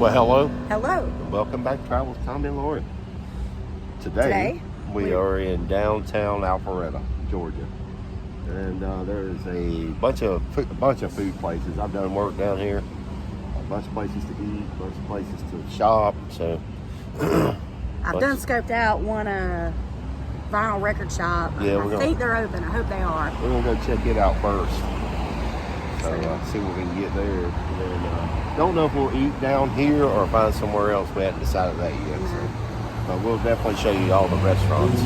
Well, hello. Hello. Welcome back to Travel with Tommy and Lauren. Today we are in downtown Alpharetta, Georgia, and there's a bunch of food places. I've done work down here, a bunch of places to eat, a bunch of places to shop. So I've done scoped out one vinyl record shop. Yeah, I think they're open. I hope they are. We're gonna go check it out first. So see what we can get there. And then, don't know if we'll eat down here or find somewhere else. We haven't decided that yet. No. So. But we'll definitely show you all the restaurants.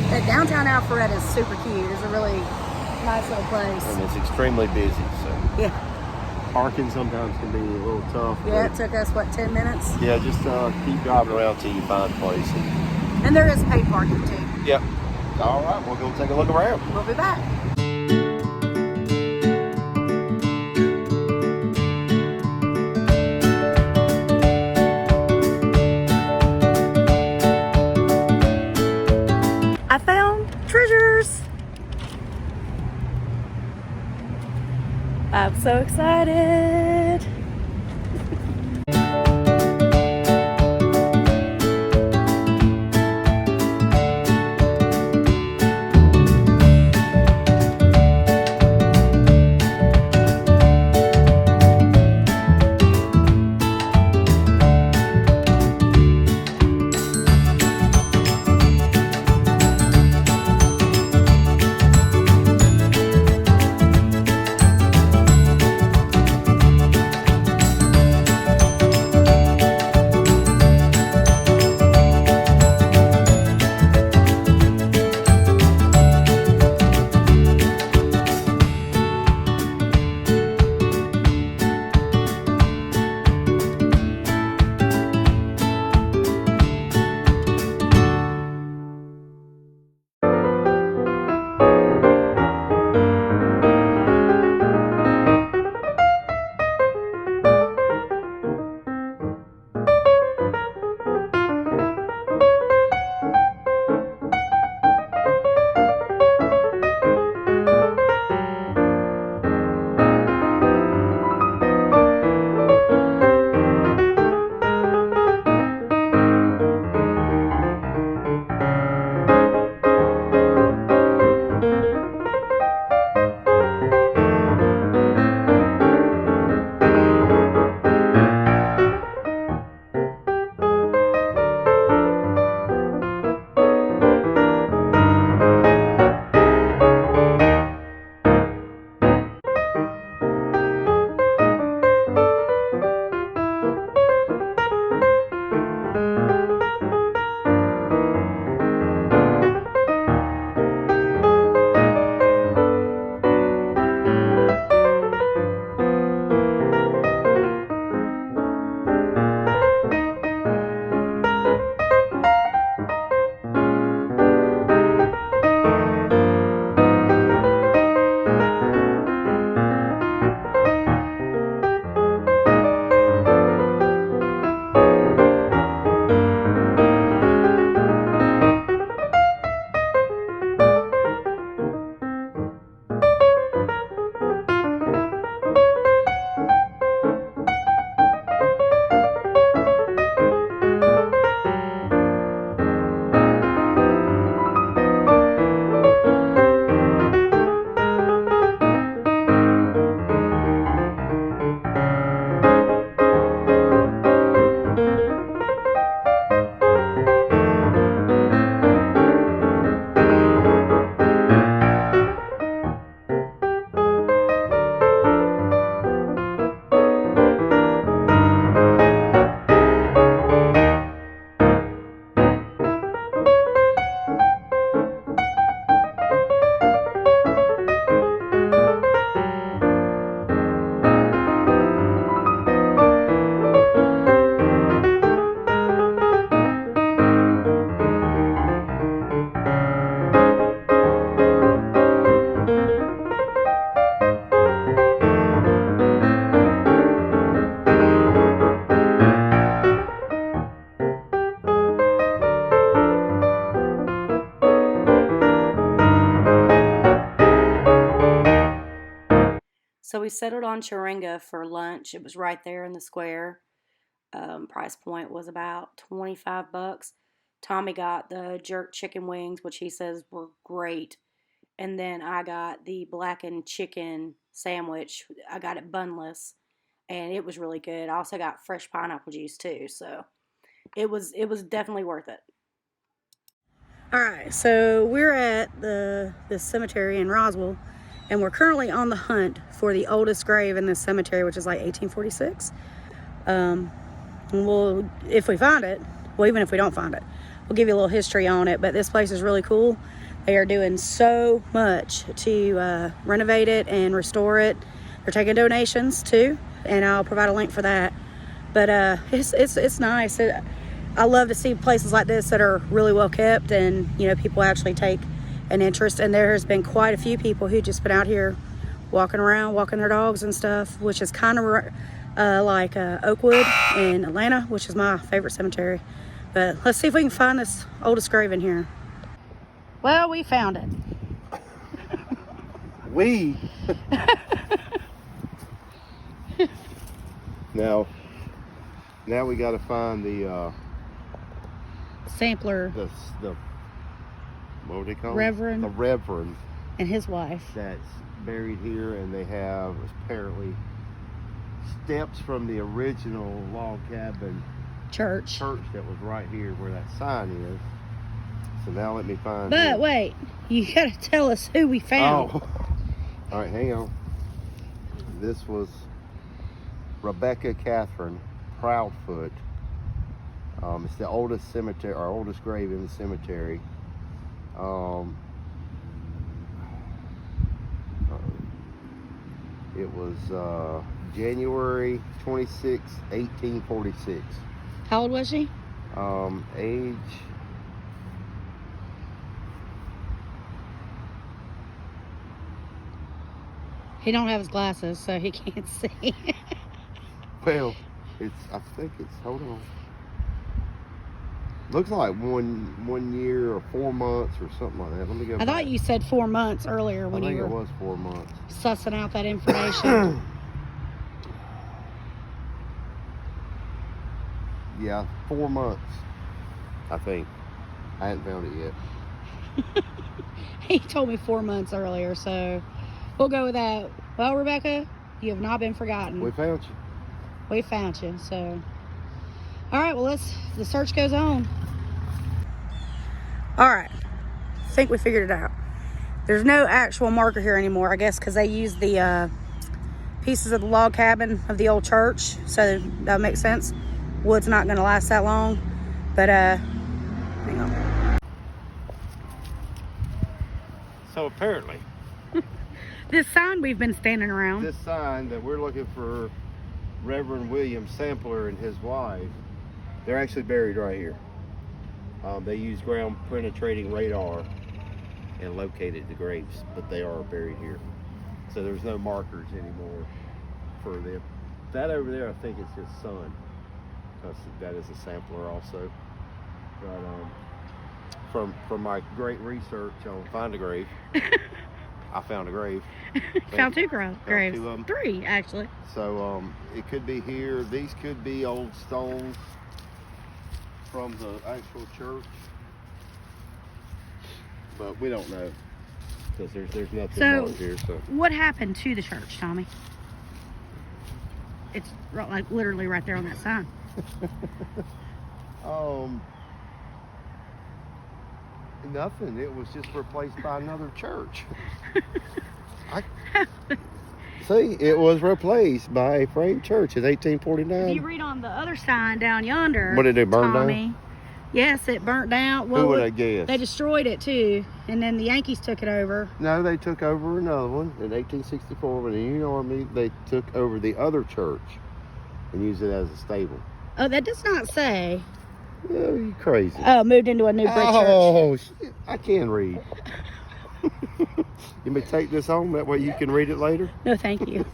The downtown Alpharetta is super cute. It's a really nice little place. And it's extremely busy. So Yeah. parking sometimes can be a little tough. Yeah, it took us, 10 minutes? Yeah, just keep driving around till you find a place. And there is paid parking too. Yep. All right, we'll go take a look around. We'll be back. I found treasures. I'm so excited. So we settled on Chiringa for lunch. It was right there in the square. Price point was about $25. Tommy got the jerk chicken wings, which he says were great. And then I got the blackened chicken sandwich. I got it bunless, and it was really good. I also got fresh pineapple juice too, so it was definitely worth it. All right, so we're at this cemetery in Roswell, and we're currently on the hunt for the oldest grave in this cemetery, which is like 1846. We'll, if we find it, well, even if we don't find it, we'll give you a little history on it. But this place is really cool. They are doing so much to renovate it and restore it. They're taking donations too, and I'll provide a link for that. But it's nice. I love to see places like this that are really well kept, and you know, people actually take an interest. And there has been quite a few people who just been out here walking around, walking their dogs and stuff, which is kind of like Oakwood in Atlanta, which is my favorite cemetery. But let's see if we can find this oldest grave in here. Well, we found it. We. now we got to find the sampler. The what would they call Reverend. The Reverend And his wife. That's buried here, and they have apparently steps from the original log cabin church that was right here where that sign is. So now let me find. But wait, you gotta tell us who we found. Oh, all right, hang on. This was Rebecca Catherine Proudfoot. It's the oldest cemetery, or oldest grave in the cemetery. It was January 26, 1846. How old was she? Age. He don't have his glasses, so he can't see. Well, I think it's, hold on. Looks like one year or 4 months or something like that. Let me go. I thought you said 4 months earlier when you were. I think it was 4 months. Sussing out that information. Yeah, 4 months. I think. I hadn't found it yet. He told me 4 months earlier, so we'll go with that. Well, Rebecca, you have not been forgotten. We found you. We found you, so. All right, well, the search goes on. All right, I think we figured it out. There's no actual marker here anymore, I guess, because they used the pieces of the log cabin of the old church, so that makes sense. Wood's not going to last that long, but hang on. So apparently, this sign we've been standing around. this sign that we're looking for Reverend William Sampler and his wife, they're actually buried right here. They use ground penetrating radar and located the graves, but they are buried here. So there's no markers anymore for them. That over there, I think it's his son, because that is a sampler also. But from my great research on Find a Grave, I found a grave. Found two graves. Two of them. 3, actually. So it could be here. These could be old stones from the actual church, but we don't know because there's nothing marked here. So what happened to the church, Tommy? It's like literally right there on that sign. Nothing. It was just replaced by another church. See, it was replaced by a frame church in 1849. If you read on the other sign down yonder, what did it burn Tommy, down? Yes, it burnt down. Well, who would I guess? They destroyed it too, and then the Yankees took it over. No, they took over another one in 1864 when the Union Army. They took over the other church and used it as a stable. Oh, that does not say. Yeah, you crazy. Oh, moved into a new brick church. Oh, shit. I can read. You may take this home, that way you can read it later. No, thank you.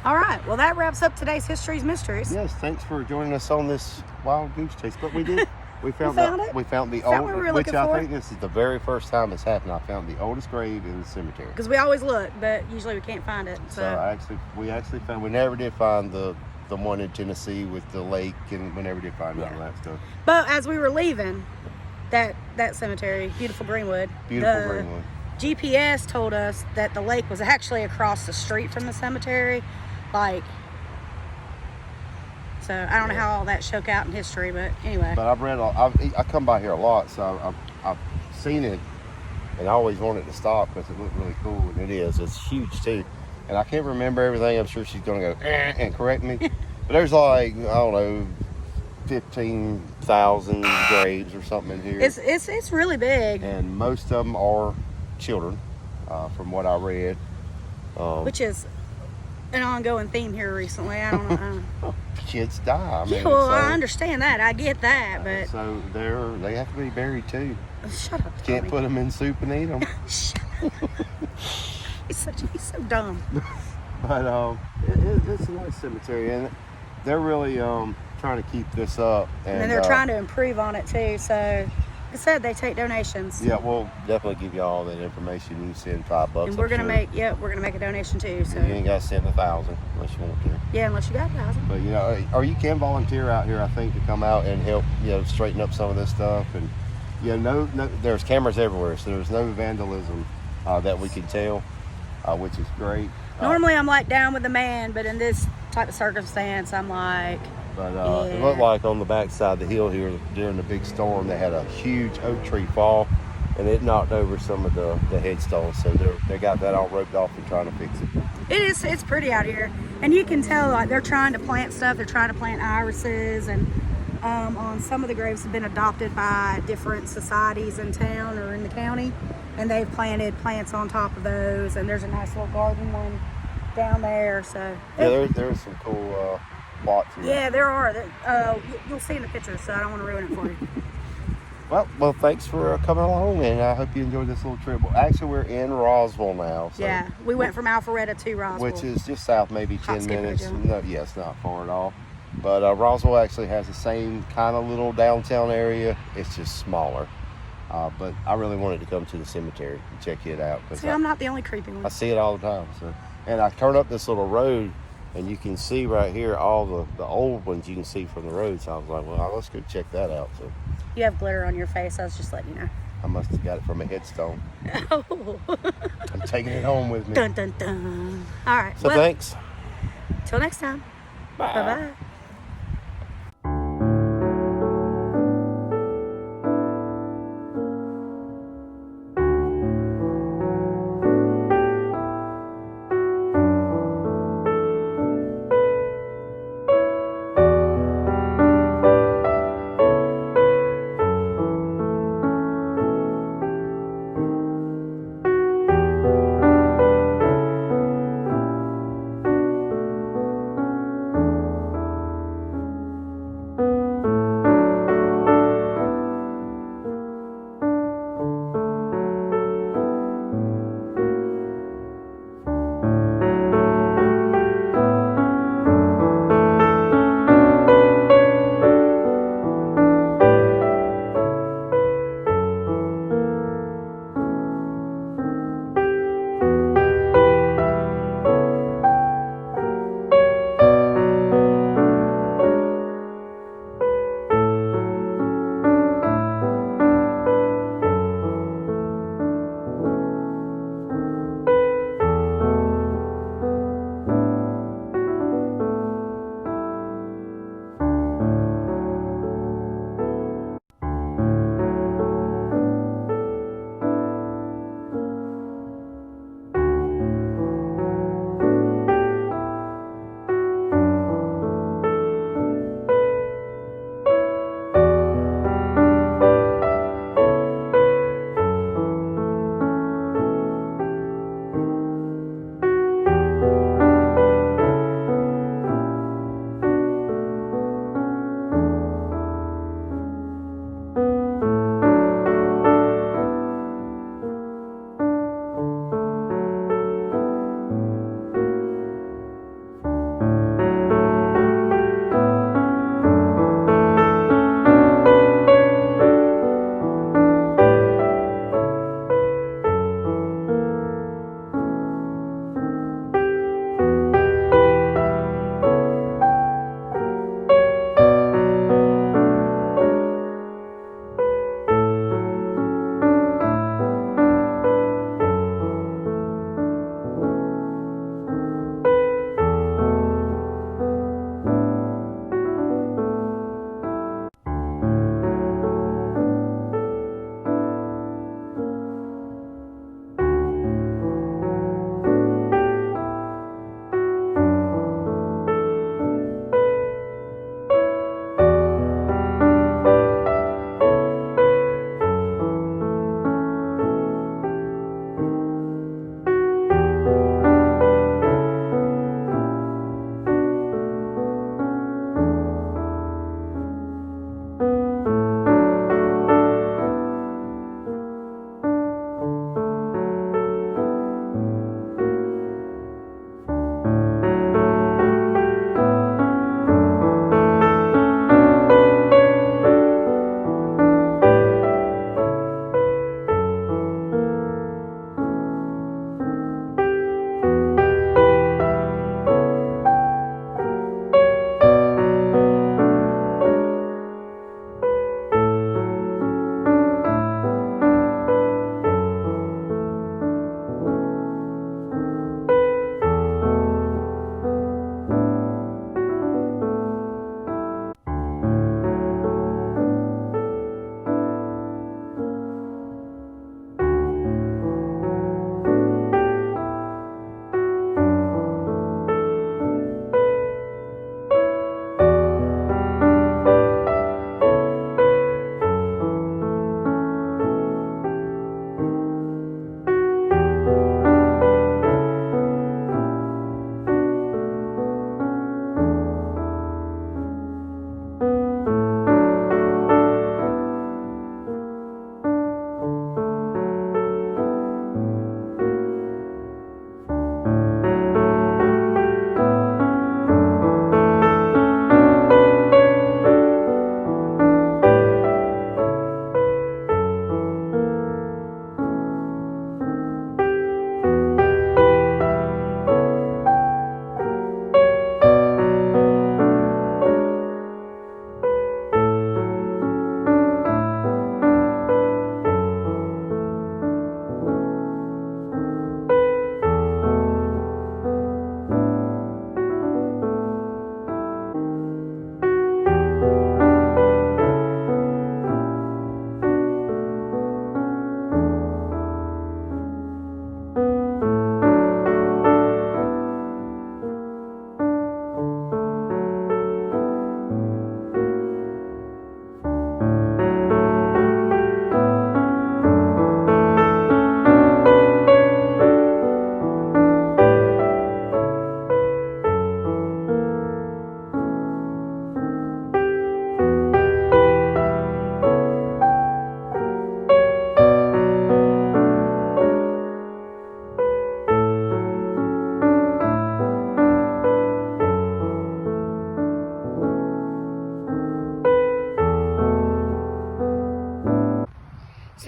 All right, well, that wraps up today's History's Mysteries. Yes, thanks for joining us on this wild goose chase. But we did. We found it? We found the Is that old, what we were which looking I for? think this is the very first time it's happened. I found the oldest grave in the cemetery. Because we always look, but usually we can't find it. So we actually found. We never did find the the one in Tennessee with the lake, and we never did find out that stuff. But as we were leaving that cemetery, beautiful Greenwood, Greenwood. GPS told us that the lake was actually across the street from the cemetery. Like, so I don't know how all that shook out in history, but anyway. But I've read, I come by here a lot, so I've seen it, and I always wanted to stop because it looked really cool, and it is. It's huge too. And I can't remember everything. I'm sure she's going to go and correct me. But there's like, I don't know, 15,000 graves or something in here. It's really big. And most of them are children, from what I read. Which is an ongoing theme here recently. I don't know. Kids die. I mean, well, so, I understand that. I get that, but so they have to be buried too. Shut up. Can't Tommy. put them in soup and eat them. Shut up. He's so dumb. But it's a nice cemetery, and they're really trying to keep this up. And they're trying to improve on it too. So, like I said, they take donations. Yeah, we'll definitely give you all that information. You can send $5. And we're gonna make a donation too. So you ain't got to send 1,000 unless you want to. Yeah, unless you got 1,000. But you know, or you can volunteer out here, I think, to come out and help, straighten up some of this stuff. And no, there's cameras everywhere, so there's no vandalism that we can tell, which is great. Normally I'm like down with the man, but in this type of circumstance, I'm like. But it looked like on the backside of the hill here during the big storm, they had a huge oak tree fall, and it knocked over some of the headstones. So they got that all roped off and trying to fix it. It's pretty out here, and you can tell like they're trying to plant stuff. They're trying to plant irises, and on some of the graves have been adopted by different societies in town or in the county, and they've planted plants on top of those. And there's a nice little garden one down there. So there's some cool plots here. Yeah, there are. You'll see in the pictures, so I don't want to ruin it for you. Well, thanks for coming along, and I hope you enjoyed this little trip. Well, actually, we're in Roswell now. So yeah, we went from Alpharetta to Roswell, which is just south, maybe 10 minutes. No, it's not far at all. But Roswell actually has the same kind of little downtown area. It's just smaller. But I really wanted to come to the cemetery and check it out. See, I'm not the only creepy one. I see it all the time. So, and I turn up this little road, and you can see right here all the old ones you can see from the road. So I was like, well, let's go check that out. So you have glitter on your face. I was just letting you know. I must have got it from a headstone. Oh. I'm taking it home with me. Dun, dun, dun. All right. So thanks. Till next time. Bye. Bye-bye.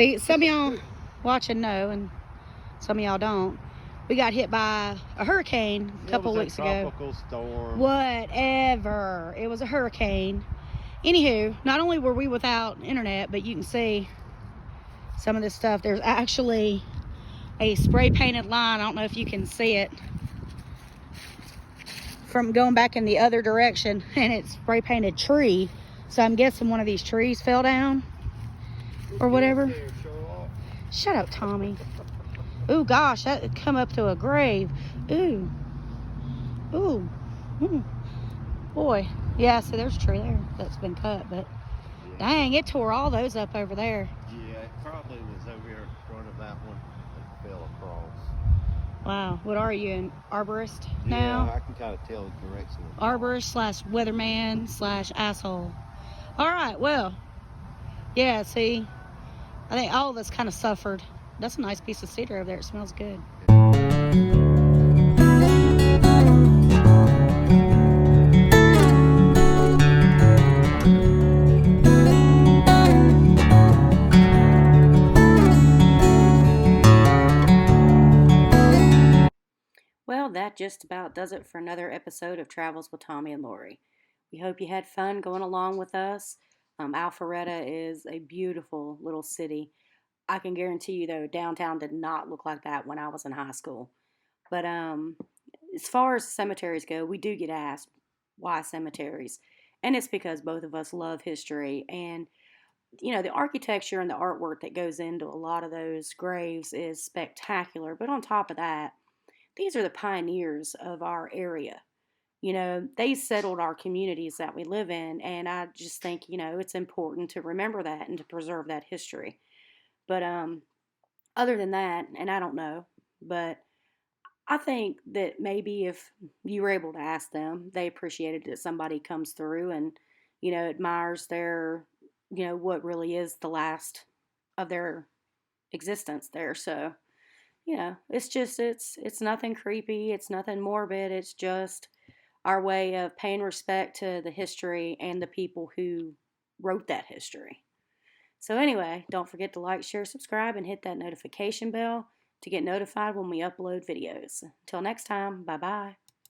See, some of y'all watching know, and some of y'all don't. We got hit by a hurricane a couple weeks ago. Tropical storm. Whatever. It was a hurricane. Anywho, not only were we without internet, but you can see some of this stuff. There's actually a spray painted line. I don't know if you can see it from going back in the other direction, and it's spray painted tree. So I'm guessing one of these trees fell down or whatever. Shut up, Tommy. Ooh, gosh, that could come up to a grave. Ooh. Ooh. Ooh. Boy. Yeah, see, there's a tree there that's been cut, but dang, it tore all those up over there. Yeah, it probably was over here in front of that one and fell across. Wow. What are you, an arborist now? Yeah, I can kind of tell the direction. Arborist slash weatherman slash asshole. All right, well, yeah, see, I think all of us kind of suffered. That's a nice piece of cedar over there. It smells good. Well, that just about does it for another episode of Travels with Tommy and Lori. We hope you had fun going along with us. Alpharetta is a beautiful little city. I can guarantee you, though, downtown did not look like that when I was in high school. But as far as cemeteries go, we do get asked why cemeteries. And it's because both of us love history. And, you know, the architecture and the artwork that goes into a lot of those graves is spectacular. But on top of that, these are the pioneers of our area. You know, they settled our communities that we live in. And I just think, you know, it's important to remember that and to preserve that history. But other than that, and I don't know, but I think that maybe if you were able to ask them, they appreciated that somebody comes through and, you know, admires their, you know, what really is the last of their existence there. So, you know, it's just, it's nothing creepy. It's nothing morbid. It's just our way of paying respect to the history and the people who wrote that history. So anyway, don't forget to like, share, subscribe, and hit that notification bell to get notified when we upload videos. Until next time, bye-bye.